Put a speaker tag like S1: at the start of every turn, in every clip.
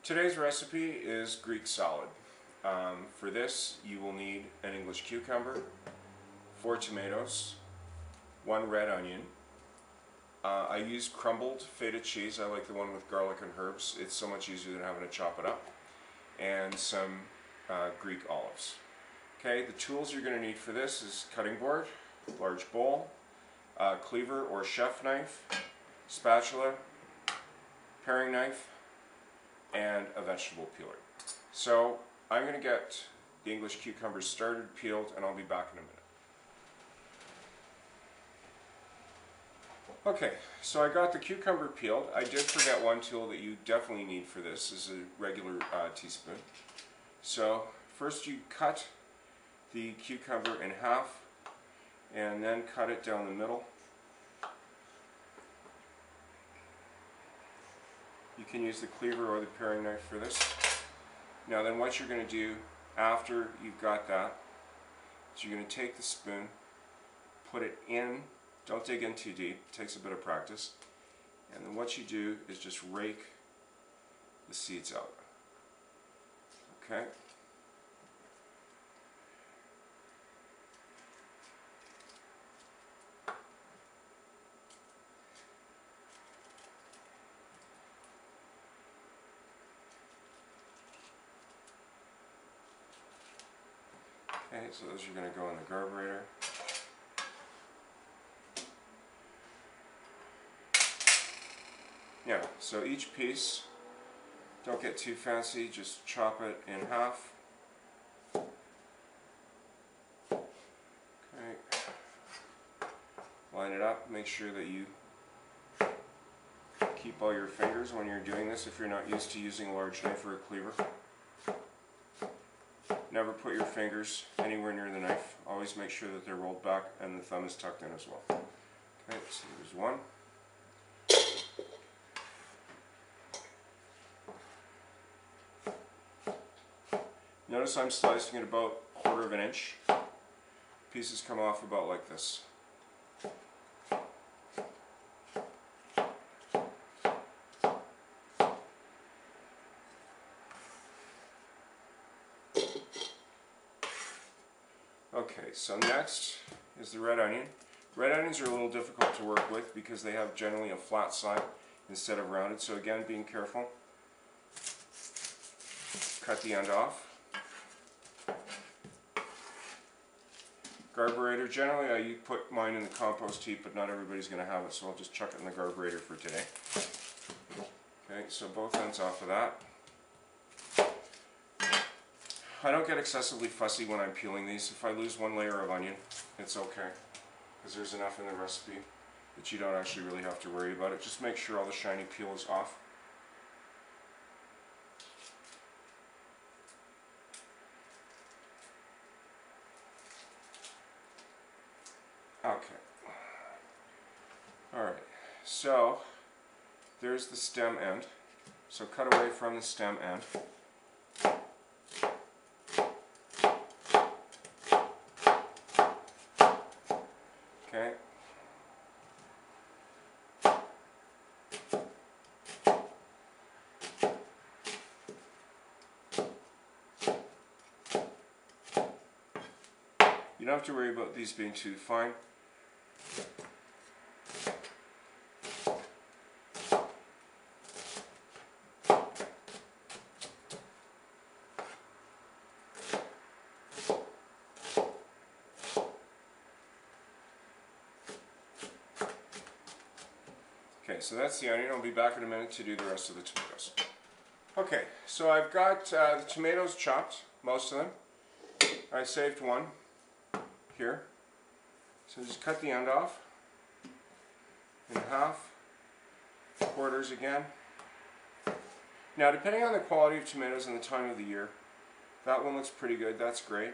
S1: Today's recipe is Greek salad. For this, you will need an English cucumber, 4 tomatoes, 1 red onion. I use crumbled Feta cheese. I like the one with garlic and herbs. It's so much easier than having to chop it up. And some Greek olives. Okay, the tools you're going to need for this is cutting board, large bowl, cleaver or chef knife, spatula, paring knife, and a vegetable peeler. So I'm going to get the English cucumbers started, peeled, and I'll be back in a minute. Okay, so I got the cucumber peeled. I did forget one tool that you definitely need for this is a regular teaspoon. So first you cut the cucumber in half and then cut it down the middle. You can use the cleaver or the paring knife for this. Now then what you're going to do after you've got that is you're going to take the spoon, put it in, don't dig in too deep, it takes a bit of practice, and then what you do is just rake the seeds out. Okay? Okay, so those are going to go in the carburetor. Yeah, so each piece, don't get too fancy, just chop it in half. Okay, line it up, make sure that you keep all your fingers when you're doing this if you're not used to using a large knife or a cleaver. Never put your fingers anywhere near the knife. Always make sure that they're rolled back and the thumb is tucked in as well. Okay, so there's one. Notice I'm slicing it about 1/4 of an inch. Pieces come off about like this. Okay, so next is the red onion. Red onions are a little difficult to work with because they have generally a flat side instead of rounded, so again, being careful. Cut the end off. Carburetor, generally I put mine in the compost heap, but not everybody's going to have it, so I'll just chuck it in the carburetor for today. Okay, so both ends off of that. I don't get excessively fussy when I'm peeling these. If I lose one layer of onion, it's okay, because there's enough in the recipe that you don't actually really have to worry about it. Just make sure all the shiny peel is off. Okay. Alright, so there's the stem end. So cut away from the stem end. Okay. You don't have to worry about these being too fine. Okay, so that's the onion. I'll be back in a minute to do the rest of the tomatoes. Okay, so I've got the tomatoes chopped, most of them. I saved one here. So just cut the end off in half, quarters again. Now, depending on the quality of tomatoes and the time of the year, that one looks pretty good, that's great.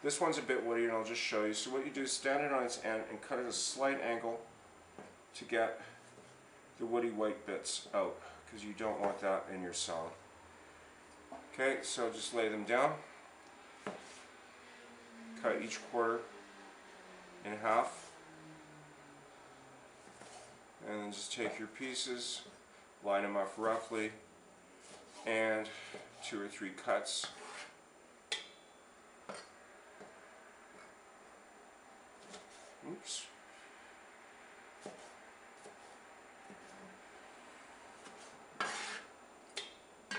S1: This one's a bit woody, and I'll just show you. So what you do is stand it on its end and cut at a slight angle to get the woody white bits out, because you don't want that in your salad. Okay, so just lay them down. Cut each quarter in half. And then just take your pieces, line them up roughly, and 2 or 3 cuts. Oops.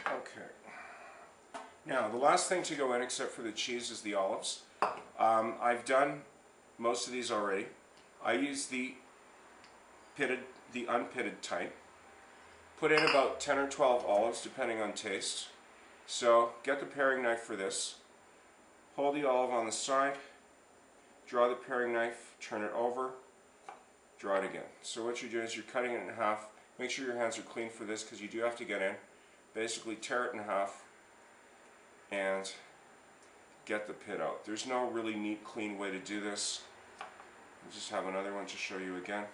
S1: Okay. Now, the last thing to go in, except for the cheese, is the olives. I've done most of these already. I use the unpitted type. Put in about 10 or 12 olives, depending on taste. So, get the paring knife for this. Hold the olive on the side. Draw the paring knife, turn it over, draw it again. So what you're doing is you're cutting it in half. Make sure your hands are clean for this because you do have to get in. Basically tear it in half and get the pit out. There's no really neat, clean way to do this. I'll just have another one to show you again.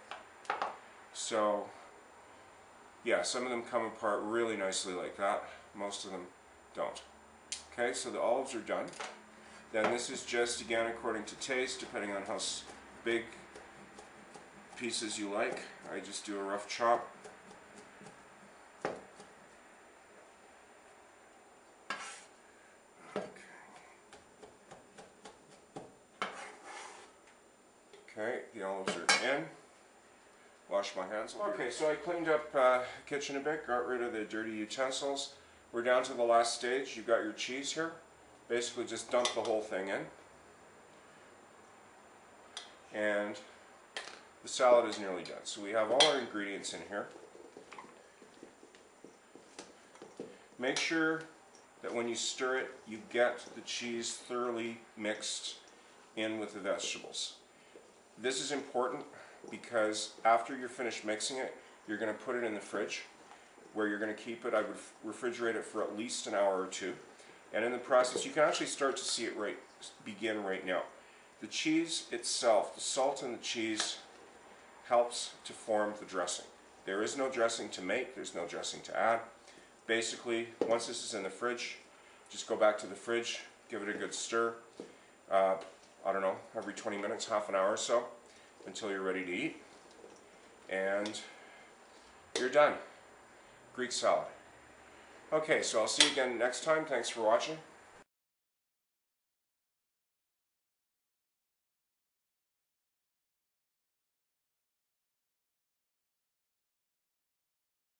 S1: So, yeah, some of them come apart really nicely like that. Most of them don't. Okay, so the olives are done. Then this is just, again, according to taste, depending on how big pieces you like. I just do a rough chop. Okay, the olives are in. Wash my hands. Okay, so I cleaned up the kitchen a bit, got rid of the dirty utensils. We're down to the last stage. You've got your cheese here. Basically just dump the whole thing in. And the salad is nearly done. So we have all our ingredients in here. Make sure that when you stir it, you get the cheese thoroughly mixed in with the vegetables. This is important because after you're finished mixing it, you're going to put it in the fridge where you're going to keep it. I would refrigerate it for at least an hour or two. And in the process, you can actually start to see it begin right now. The cheese itself, the salt in the cheese, helps to form the dressing. There is no dressing to make, there's no dressing to add. Basically, once this is in the fridge, just go back to the fridge, give it a good stir. I don't know, every 20 minutes, half an hour or so, until you're ready to eat. And you're done. Greek salad. Okay, so I'll see you again next time. Thanks for watching.